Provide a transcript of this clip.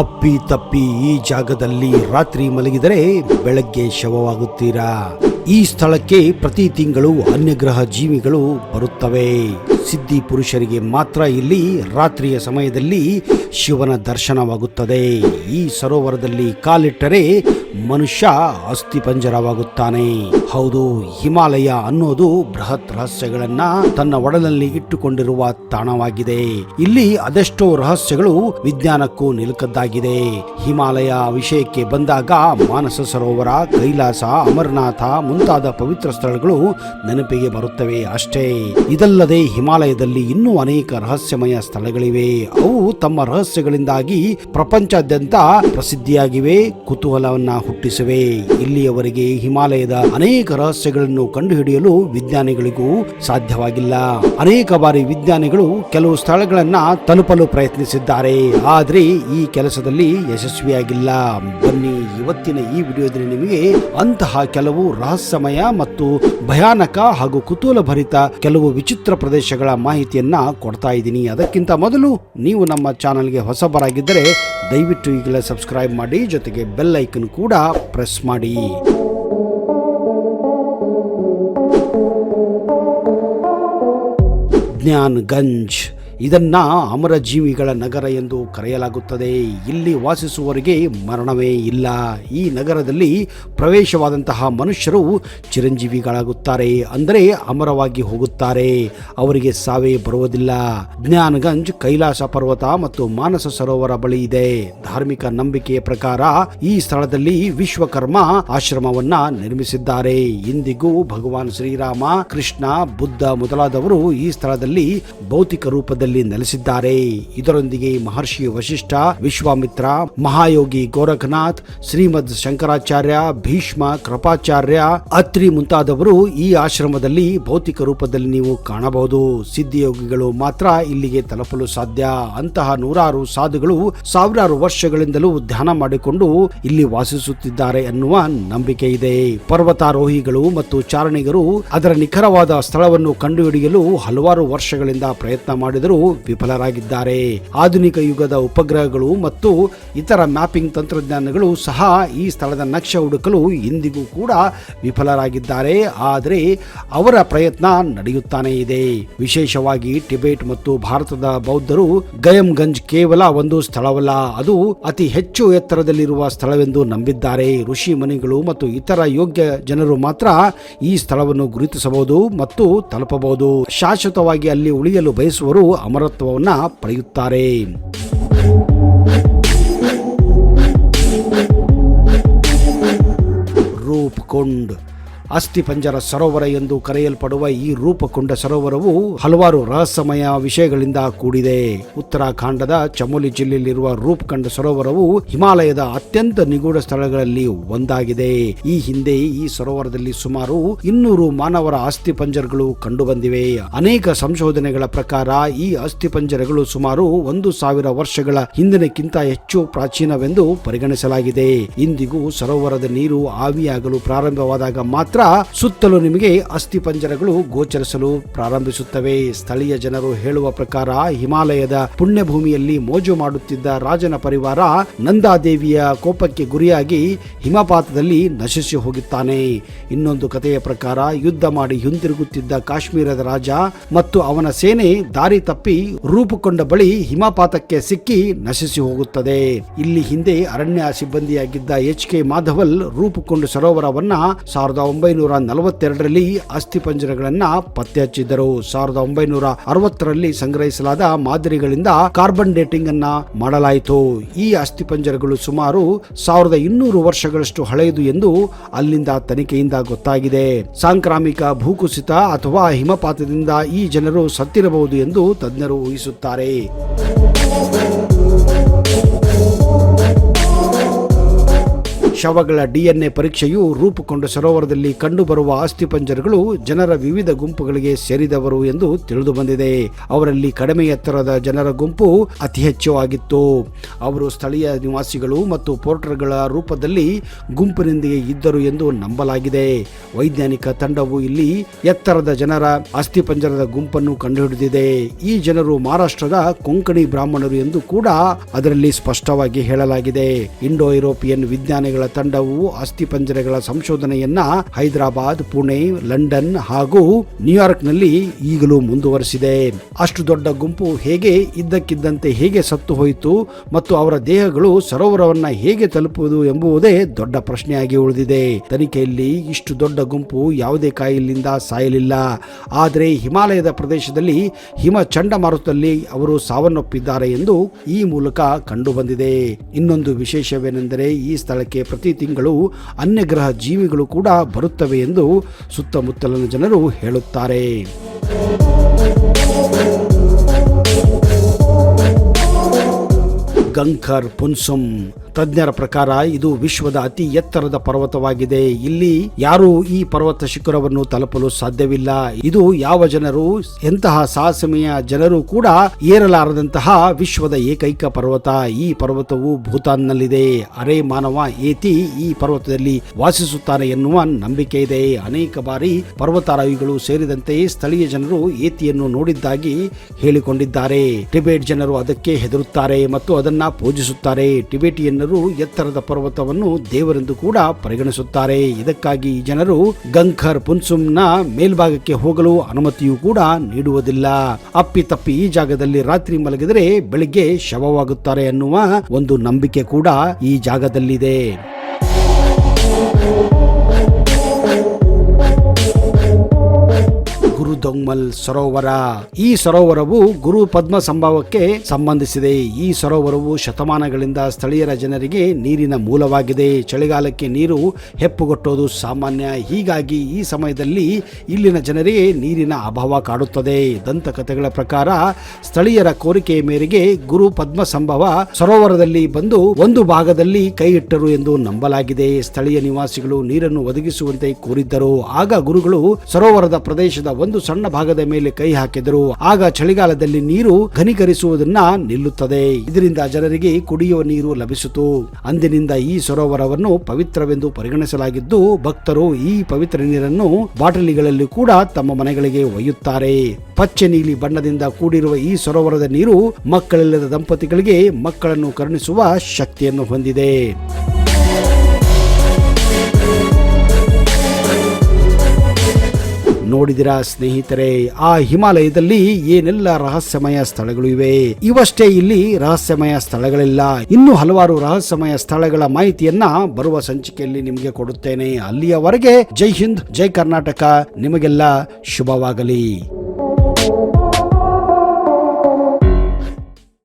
ಅಪ್ಪಿ ತಪ್ಪಿ ಈ ಜಾಗದಲ್ಲಿ ರಾತ್ರಿ ಮಲಗಿದರೆ ಬೆಳಗ್ಗೆ ಶವವಾಗುತ್ತೀರಾ. ಈ ಸ್ಥಳಕ್ಕೆ ಪ್ರತಿ ತಿಂಗಳು ಅನ್ಯಗ್ರಹ ಜೀವಿಗಳು ಬರುತ್ತವೆ. ಸಿದ್ಧಿ ಪುರುಷರಿಗೆ ಮಾತ್ರ ಇಲ್ಲಿ ರಾತ್ರಿಯ ಸಮಯದಲ್ಲಿ ಶಿವನ ದರ್ಶನವಾಗುತ್ತದೆ. ಈ ಸರೋವರದಲ್ಲಿ ಕಾಲಿಟ್ಟರೆ ಮನುಷ್ಯ ಅಸ್ಥಿಪಂಜರವಾಗುತ್ತಾನೆ. ಹೌದು, ಹಿಮಾಲಯ ಅನ್ನೋದು ಬೃಹತ್ ರಹಸ್ಯಗಳನ್ನ ತನ್ನ ಒಡಲಲ್ಲಿ ಇಟ್ಟುಕೊಂಡಿರುವ ತಾಣವಾಗಿದೆ. ಇಲ್ಲಿ ಅದೆಷ್ಟೋ ರಹಸ್ಯಗಳು ವಿಜ್ಞಾನಕ್ಕೂ ನಿಲುಕದ್ದಾಗಿದೆ. ಹಿಮಾಲಯ ವಿಷಯಕ್ಕೆ ಬಂದಾಗ ಮಾನಸ ಸರೋವರ, ಕೈಲಾಸ, ಅಮರನಾಥ ಮುಂತಾದ ಪವಿತ್ರ ಸ್ಥಳಗಳು ನೆನಪಿಗೆ ಬರುತ್ತವೆ ಅಷ್ಟೇ. ಇದಲ್ಲದೆ ಹಿಮಾಲಯದಲ್ಲಿ ಇನ್ನೂ ಅನೇಕ ರಹಸ್ಯಮಯ ಸ್ಥಳಗಳಿವೆ. ಅವು ತಮ್ಮ ರಹಸ್ಯಗಳಿಂದಾಗಿ ಪ್ರಪಂಚಾದ್ಯಂತ ಪ್ರಸಿದ್ಧಿಯಾಗಿವೆ, ಕುತೂಹಲವನ್ನ ಹುಟ್ಟಿಸಿವೆ. ಇಲ್ಲಿಯವರೆಗೆ ಹಿಮಾಲಯದ ಅನೇಕ ರಹಸ್ಯಗಳನ್ನು ಕಂಡುಹಿಡಿಯಲು ವಿಜ್ಞಾನಿಗಳಿಗೂ ಸಾಧ್ಯವಾಗಿಲ್ಲ. ಅನೇಕ ಬಾರಿ ವಿಜ್ಞಾನಿಗಳು ಕೆಲವು ಸ್ಥಳಗಳನ್ನ ತಲುಪಲು ಪ್ರಯತ್ನಿಸಿದ್ದಾರೆ, ಆದರೆ ಈ ಕೆಲಸದಲ್ಲಿ ಯಶಸ್ವಿಯಾಗಿಲ್ಲ. ಬನ್ನಿ, ಇವತ್ತಿನ ಈ ವಿಡಿಯೋದಲ್ಲಿ ನಿಮಗೆ ಅಂತಹ ಕೆಲವು ರಹಸ್ಯಮಯ ಮತ್ತು ಭಯಾನಕ ಹಾಗೂ ಕುತೂಹಲ ಭರಿತ ಕೆಲವು ವಿಚಿತ್ರ ಪ್ರದೇಶಗಳ ಮಾಹಿತಿಯನ್ನ ಕೊಡ್ತಾ ಇದ್ದೀನಿ. ಅದಕ್ಕಿಂತ ಮೊದಲು ನೀವು ನಮ್ಮ ಚಾನಲ್ಗೆ ಹೊಸಬರಾಗಿದ್ದರೆ ದಯವಿಟ್ಟು ಈಗಲೇ ಸಬ್ಸ್ಕ್ರೈಬ್ ಮಾಡಿ, ಜೊತೆಗೆ ಬೆಲ್ ಐಕನ್ ಕೂಡ ಪ್ರೆಸ್ ಮಾಡಿ. ಜ್ಞಾನಗಂಜ್, ಇದನ್ನ ಅಮರಜೀವಿಗಳ ನಗರ ಎಂದು ಕರೆಯಲಾಗುತ್ತದೆ. ಇಲ್ಲಿ ವಾಸಿಸುವವರಿಗೆ ಮರಣವೇ ಇಲ್ಲ. ಈ ನಗರದಲ್ಲಿ ಪ್ರವೇಶವಾದಂತಹ ಮನುಷ್ಯರು ಚಿರಂಜೀವಿಗಳಾಗುತ್ತಾರೆ, ಅಂದರೆ ಅಮರವಾಗಿ ಹೋಗುತ್ತಾರೆ. ಅವರಿಗೆ ಸಾವೇ ಬರುವುದಿಲ್ಲ. ಜ್ಞಾನಗಂಜ್ ಕೈಲಾಸ ಪರ್ವತ ಮತ್ತು ಮಾನಸ ಸರೋವರ ಬಳಿ ಇದೆ. ಧಾರ್ಮಿಕ ನಂಬಿಕೆಯ ಪ್ರಕಾರ ಈ ಸ್ಥಳದಲ್ಲಿ ವಿಶ್ವಕರ್ಮ ಆಶ್ರಮವನ್ನ ನಿರ್ಮಿಸಿದ್ದಾರೆ. ಇಂದಿಗೂ ಭಗವಾನ್ ಶ್ರೀರಾಮ, ಕೃಷ್ಣ, ಬುದ್ಧ ಮೊದಲಾದವರು ಈ ಸ್ಥಳದಲ್ಲಿ ಭೌತಿಕ ರೂಪದಲ್ಲಿ ನೆಲೆಸಿದ್ದಾರೆ. ಇದರೊಂದಿಗೆ ಮಹರ್ಷಿ ವಶಿಷ್ಠ, ವಿಶ್ವಾಮಿತ್ರ, ಮಹಾಯೋಗಿ ಗೋರಖನಾಥ್, ಶ್ರೀಮದ್ ಶಂಕರಾಚಾರ್ಯ, ಭೀಷ್ಮ, ಕೃಪಾಚಾರ್ಯ, ಅತ್ರಿ ಮುಂತಾದವರು ಈ ಆಶ್ರಮದಲ್ಲಿ ಭೌತಿಕ ರೂಪದಲ್ಲಿ ನೀವು ಕಾಣಬಹುದು. ಸಿದ್ಧಿಯೋಗಿಗಳು ಮಾತ್ರ ಇಲ್ಲಿಗೆ ತಲುಪಲು ಸಾಧ್ಯ. ಅಂತಹ ನೂರಾರು ಸಾಧುಗಳು ಸಾವಿರಾರು ವರ್ಷಗಳಿಂದಲೂ ಧ್ಯಾನ ಮಾಡಿಕೊಂಡು ಇಲ್ಲಿ ವಾಸಿಸುತ್ತಿದ್ದಾರೆ ಎನ್ನುವ ನಂಬಿಕೆ ಇದೆ. ಪರ್ವತಾರೋಹಿಗಳು ಮತ್ತು ಚಾರಣಿಗರು ಅದರ ನಿಖರವಾದ ಸ್ಥಳವನ್ನು ಕಂಡುಹಿಡಿಯಲು ಹಲವಾರು ವರ್ಷಗಳಿಂದ ಪ್ರಯತ್ನ ಮಾಡಿದರು, ವಿಫಲರಾಗಿದ್ದಾರೆ. ಆಧುನಿಕ ಯುಗದ ಉಪಗ್ರಹಗಳು ಮತ್ತು ಇತರ ಮ್ಯಾಪಿಂಗ್ ತಂತ್ರಜ್ಞಾನಗಳು ಸಹ ಈ ಸ್ಥಳದ ನಕ್ಷೆ ಹುಡುಕಲು ಇಂದಿಗೂ ಕೂಡ ವಿಫಲರಾಗಿದ್ದಾರೆ. ಆದರೆ ಅವರ ಪ್ರಯತ್ನ ನಡೆಯುತ್ತಾನೆ ಇದೆ. ವಿಶೇಷವಾಗಿ ಟಿಬೆಟ್ ಮತ್ತು ಭಾರತದ ಬೌದ್ಧರು ಗಯಂಗಂಜ್ ಕೇವಲ ಒಂದು ಸ್ಥಳವಲ್ಲ, ಅದು ಅತಿ ಹೆಚ್ಚು ಎತ್ತರದಲ್ಲಿರುವ ಸ್ಥಳವೆಂದು ನಂಬಿದ್ದಾರೆ. ಋಷಿ ಮುನಿಗಳು ಮತ್ತು ಇತರ ಯೋಗ್ಯ ಜನರು ಮಾತ್ರ ಈ ಸ್ಥಳವನ್ನು ಗುರುತಿಸಬಹುದು ಮತ್ತು ತಲುಪಬಹುದು. ಶಾಶ್ವತವಾಗಿ ಅಲ್ಲಿ ಉಳಿಯಲು ಬಯಸುವರು ಅಮರತ್ವವನ್ನ ಪಡೆಯುತ್ತಾರೆ. ರೂಪಕುಂಡ್, ಅಸ್ಥಿಪಂಜರ ಸರೋವರ ಎಂದು ಕರೆಯಲ್ಪಡುವ ಈ ರೂಪಕುಂಡ ಸರೋವರವು ಹಲವಾರು ರಹಸ್ಯಮಯ ವಿಷಯಗಳಿಂದ ಕೂಡಿದೆ. ಉತ್ತರಾಖಂಡದ ಚಮೋಲಿ ಜಿಲ್ಲೆಯಲ್ಲಿರುವ ರೂಪಕುಂಡ ಸರೋವರವು ಹಿಮಾಲಯದ ಅತ್ಯಂತ ನಿಗೂಢ ಸ್ಥಳಗಳಲ್ಲಿ ಒಂದಾಗಿದೆ. ಈ ಹಿಂದೆ ಈ ಸರೋವರದಲ್ಲಿ ಸುಮಾರು 200 ಮಾನವರ ಅಸ್ಥಿಪಂಜರಗಳು ಕಂಡುಬಂದಿವೆ. ಅನೇಕ ಸಂಶೋಧನೆಗಳ ಪ್ರಕಾರ ಈ ಅಸ್ಥಿಪಂಜರಗಳು ಸುಮಾರು 1000 ವರ್ಷಗಳ ಹಿಂದಿನಕ್ಕಿಂತ ಹೆಚ್ಚು ಪ್ರಾಚೀನವೆಂದು ಪರಿಗಣಿಸಲಾಗಿದೆ. ಇಂದಿಗೂ ಸರೋವರದ ನೀರು ಆವಿಯಾಗಲು ಪ್ರಾರಂಭವಾದಾಗ ಮಾತ್ರ ಸುತ್ತಲೂ ನಿಮಗೆ ಅಸ್ಥಿಪಂಜರಗಳು ಗೋಚರಿಸಲು ಪ್ರಾರಂಭಿಸುತ್ತವೆ. ಸ್ಥಳೀಯ ಜನರು ಹೇಳುವ ಪ್ರಕಾರ ಹಿಮಾಲಯದ ಪುಣ್ಯಭೂಮಿಯಲ್ಲಿ ಮೋಜು ಮಾಡುತ್ತಿದ್ದ ರಾಜನ ಪರಿವಾರ ನಂದಾದೇವಿಯ ಕೋಪಕ್ಕೆ ಗುರಿಯಾಗಿ ಹಿಮಪಾತದಲ್ಲಿ ನಶಿಸಿ ಹೋಗುತ್ತಾನೆ. ಇನ್ನೊಂದು ಕಥೆಯ ಪ್ರಕಾರ ಯುದ್ಧ ಮಾಡಿ ಹಿಂದಿರುಗುತ್ತಿದ್ದ ಕಾಶ್ಮೀರದ ರಾಜ ಮತ್ತು ಅವನ ಸೇನೆ ದಾರಿ ತಪ್ಪಿ ರೂಪುಕೊಂಡ ಬಳಿ ಹಿಮಪಾತಕ್ಕೆ ಸಿಕ್ಕಿ ನಶಿಸಿ ಹೋಗುತ್ತದೆ. ಇಲ್ಲಿ ಹಿಂದೆ ಅರಣ್ಯ ಸಿಬ್ಬಂದಿಯಾಗಿದ್ದ HK ಮಾಧವಲ್ ರೂಪುಕೊಂಡ ಸರೋವರವನ್ನ 1942ರಲ್ಲಿ ಅಸ್ಥಿಪಂಜರಗಳನ್ನ ಪತ್ತೆ ಹಚ್ಚಿದ್ದರು. 1960ರಲ್ಲಿ ಸಂಗ್ರಹಿಸಲಾದ ಮಾದರಿಗಳಿಂದ ಕಾರ್ಬನ್ ಡೇಟಿಂಗ್ ಅನ್ನ ಮಾಡಲಾಯಿತು. ಈ ಅಸ್ಥಿಪಂಜರಗಳು ಸುಮಾರು 1200 ವರ್ಷಗಳಷ್ಟು ಹಳೆಯದು ಎಂದು ಅಲ್ಲಿಂದ ತನಿಖೆಯಿಂದ ಗೊತ್ತಾಗಿದೆ. ಸಾಂಕ್ರಾಮಿಕ ಭೂಕುಸಿತ ಅಥವಾ ಹಿಮಪಾತದಿಂದ ಈ ಜನರು ಸತ್ತಿರಬಹುದು ಎಂದು ತಜ್ಞರು ಊಹಿಸುತ್ತಾರೆ. ಶವಗಳ DNA ಪರೀಕ್ಷೆಯು ರೂಪುಗೊಂಡ ಸರೋವರದಲ್ಲಿ ಕಂಡುಬರುವ ಅಸ್ಥಿಪಂಜರಗಳು ಜನರ ವಿವಿಧ ಗುಂಪುಗಳಿಗೆ ಸೇರಿದವರು ಎಂದು ತಿಳಿದು ಬಂದಿದೆ. ಅವರಲ್ಲಿ ಕಡಿಮೆ ಎತ್ತರದ ಜನರ ಗುಂಪು ಅತಿ ಹೆಚ್ಚು ಆಗಿತ್ತು. ಅವರು ಸ್ಥಳೀಯ ನಿವಾಸಿಗಳು ಮತ್ತು ಪೋರ್ಟರ್ಗಳ ರೂಪದಲ್ಲಿ ಗುಂಪಿನೊಂದಿಗೆ ಇದ್ದರು ಎಂದು ನಂಬಲಾಗಿದೆ. ವೈಜ್ಞಾನಿಕ ತಂಡವು ಇಲ್ಲಿ ಎತ್ತರದ ಜನರ ಅಸ್ಥಿಪಂಜರದ ಗುಂಪನ್ನು ಕಂಡುಹಿಡಿದಿದೆ. ಈ ಜನರು ಮಹಾರಾಷ್ಟ್ರದ ಕೊಂಕಣಿ ಬ್ರಾಹ್ಮಣರು ಎಂದು ಕೂಡ ಅದರಲ್ಲಿ ಸ್ಪಷ್ಟವಾಗಿ ಹೇಳಲಾಗಿದೆ. ಇಂಡೋ ಯುರೋಪಿಯನ್ ವಿಜ್ಞಾನಿಗಳ ತಂಡವು ಅಸ್ಥಿಪಂಜರಗಳ ಸಂಶೋಧನೆಯನ್ನ ಹೈದರಾಬಾದ್, ಪುಣೆ, ಲಂಡನ್ ಹಾಗೂ ನ್ಯೂಯಾರ್ಕ್ನಲ್ಲಿ ಈಗಲೂ ಮುಂದುವರೆಸಿದೆ. ಅಷ್ಟು ದೊಡ್ಡ ಗುಂಪು ಹೇಗೆ ಇದ್ದಕ್ಕಿದ್ದಂತೆ ಹೇಗೆ ಸತ್ತು ಹೋಯಿತು ಮತ್ತು ಅವರ ದೇಹಗಳು ಸರೋವರವನ್ನ ಹೇಗೆ ತಲುಪುವುದು ಎಂಬುದೇ ದೊಡ್ಡ ಪ್ರಶ್ನೆಯಾಗಿ ಉಳಿದಿದೆ. ತನಿಖೆಯಲ್ಲಿ ಇಷ್ಟು ದೊಡ್ಡ ಗುಂಪು ಯಾವುದೇ ಕಾಯಿಲೆಯಿಂದ ಸಾಯಲಿಲ್ಲ. ಆದರೆ ಹಿಮಾಲಯದ ಪ್ರದೇಶದಲ್ಲಿ ಹಿಮ ಚಂಡಮಾರುತದಲ್ಲಿ ಅವರು ಸಾವನ್ನಪ್ಪಿದ್ದಾರೆ ಎಂದು ಈ ಮೂಲಕ ಕಂಡುಬಂದಿದೆ. ಇನ್ನೊಂದು ವಿಶೇಷವೇನೆಂದರೆ ಈ ಸ್ಥಳಕ್ಕೆ ಪ್ರತಿ ತಿಂಗಳು ಅನ್ಯಗ್ರಹ ಜೀವಿಗಳು ಕೂಡ ಬರುತ್ತವೆ ಎಂದು ಸುತ್ತಮುತ್ತಲಿನ ಜನರು ಹೇಳುತ್ತಾರೆ. ಗಂಖರ್ ಪುನ್ಸುಮ್ ತಜ್ಞರ ಪ್ರಕಾರ ಇದು ವಿಶ್ವದ ಅತಿ ಎತ್ತರದ ಪರ್ವತವಾಗಿದೆ. ಇಲ್ಲಿ ಯಾರೂ ಈ ಪರ್ವತ ಶಿಖರವನ್ನು ತಲುಪಲು ಸಾಧ್ಯವಿಲ್ಲ. ಇದು ಯಾವ ಜನರು ಎಂತಹ ಸಾಹಸಮಯ ಜನರು ಕೂಡ ಏರಲಾರದಂತಹ ವಿಶ್ವದ ಏಕೈಕ ಪರ್ವತ. ಈ ಪರ್ವತವು ಭೂತಾನ್ನಲ್ಲಿದೆ. ಅರೆ ಮಾನವ ಏತಿ ಈ ಪರ್ವತದಲ್ಲಿ ವಾಸಿಸುತ್ತಾನೆ ಎನ್ನುವ ನಂಬಿಕೆ ಇದೆ. ಅನೇಕ ಬಾರಿ ಪರ್ವತಾರೋಹಿಗಳು ಸೇರಿದಂತೆ ಸ್ಥಳೀಯ ಜನರು ಏತಿಯನ್ನು ನೋಡಿದ್ದಾಗಿ ಹೇಳಿಕೊಂಡಿದ್ದಾರೆ. ಟಿಬೆಟ್ ಜನರು ಅದಕ್ಕೆ ಹೆದರುತ್ತಾರೆ ಮತ್ತು ಅದನ್ನ ಪೂಜಿಸುತ್ತಾರೆ. ಟಿಬೆಟಿಯನ್ ಎತ್ತರದ ಪರ್ವತವನ್ನು ದೇವರೆಂದು ಕೂಡ ಪರಿಗಣಿಸುತ್ತಾರೆ. ಇದಕ್ಕಾಗಿ ಜನರು ಗಂಖರ್ ಪುನ್ಸುಮ್ನ ಮೇಲ್ಭಾಗಕ್ಕೆ ಹೋಗಲು ಅನುಮತಿಯೂ ಕೂಡ ನೀಡುವುದಿಲ್ಲ. ಅಪ್ಪಿತಪ್ಪಿ ಈ ಜಾಗದಲ್ಲಿ ರಾತ್ರಿ ಮಲಗಿದರೆ ಬೆಳಿಗ್ಗೆ ಶವವಾಗುತ್ತಾರೆ ಅನ್ನುವ ಒಂದು ನಂಬಿಕೆ ಕೂಡ ಈ ಜಾಗದಲ್ಲಿದೆ. ಗುರುದೊಂಗ್ಮಲ್ ಸರೋವರ. ಈ ಸರೋವರವು ಗುರು ಪದ್ಮ ಸಂಭವಕ್ಕೆ ಸಂಬಂಧಿಸಿದೆ. ಈ ಸರೋವರವು ಶತಮಾನಗಳಿಂದ ಸ್ಥಳೀಯರ ಜನರಿಗೆ ನೀರಿನ ಮೂಲವಾಗಿದೆ. ಚಳಿಗಾಲಕ್ಕೆ ನೀರು ಹೆಪ್ಪುಗಟ್ಟೋದು ಸಾಮಾನ್ಯ. ಹೀಗಾಗಿ ಈ ಸಮಯದಲ್ಲಿ ಇಲ್ಲಿನ ಜನರಿಗೆ ನೀರಿನ ಅಭಾವ ಕಾಡುತ್ತದೆ. ದಂತಕಥೆಗಳ ಪ್ರಕಾರ ಸ್ಥಳೀಯರ ಕೋರಿಕೆಯ ಮೇರೆಗೆ ಗುರು ಪದ್ಮ ಸಂಭವ ಸರೋವರದಲ್ಲಿ ಬಂದು ಒಂದು ಭಾಗದಲ್ಲಿ ಕೈ ಇಟ್ಟರು ಎಂದು ನಂಬಲಾಗಿದೆ. ಸ್ಥಳೀಯ ನಿವಾಸಿಗಳು ನೀರನ್ನು ಒದಗಿಸುವಂತೆ ಕೋರಿದ್ದರು. ಆಗ ಗುರುಗಳು ಸರೋವರದ ಪ್ರದೇಶದ ಒಂದು ಸಣ್ಣ ಭಾಗದ ಮೇಲೆ ಕೈ ಹಾಕಿದರು. ಆಗ ಚಳಿಗಾಲದಲ್ಲಿ ನೀರು ಘನೀಕರಿಸುವುದನ್ನ ನಿಲ್ಲುತ್ತದೆ. ಇದರಿಂದ ಜನರಿಗೆ ಕುಡಿಯುವ ನೀರು ಲಭಿಸಿತು. ಅಂದಿನಿಂದ ಈ ಸರೋವರವನ್ನು ಪವಿತ್ರವೆಂದು ಪರಿಗಣಿಸಲಾಗಿದ್ದು ಭಕ್ತರು ಈ ಪವಿತ್ರ ನೀರನ್ನು ಬಾಟಲಿಗಳಲ್ಲಿ ಕೂಡ ತಮ್ಮ ಮನೆಗಳಿಗೆ ಒಯ್ಯುತ್ತಾರೆ. ಪಚ್ಚೆ ನೀಲಿ ಬಣ್ಣದಿಂದ ಕೂಡಿರುವ ಈ ಸರೋವರದ ನೀರು ಮಕ್ಕಳಿಲ್ಲದ ದಂಪತಿಗಳಿಗೆ ಮಕ್ಕಳನ್ನು ಕರುಣಿಸುವ ಶಕ್ತಿಯನ್ನು ಹೊಂದಿದೆ. ನೋಡಿದಿರಾ ಸ್ನೇಹಿತರೆ, ಆ ಹಿಮಾಲಯದಲ್ಲಿ ಏನೆಲ್ಲ ರಹಸ್ಯಮಯ ಸ್ಥಳಗಳು ಇವೆ. ಇವಷ್ಟೇ ಇಲ್ಲಿ ರಹಸ್ಯಮಯ ಸ್ಥಳಗಳಿಲ್ಲ. ಇನ್ನು ಹಲವಾರು ರಹಸ್ಯಮಯ ಸ್ಥಳಗಳ ಮಾಹಿತಿಯನ್ನ ಬರುವ ಸಂಚಿಕೆಯಲ್ಲಿ ನಿಮಗೆ ಕೊಡುತ್ತೇನೆ. ಅಲ್ಲಿಯವರೆಗೆ ಜೈ ಹಿಂದ್, ಜೈ ಕರ್ನಾಟಕ. ನಿಮಗೆಲ್ಲ ಶುಭವಾಗಲಿ.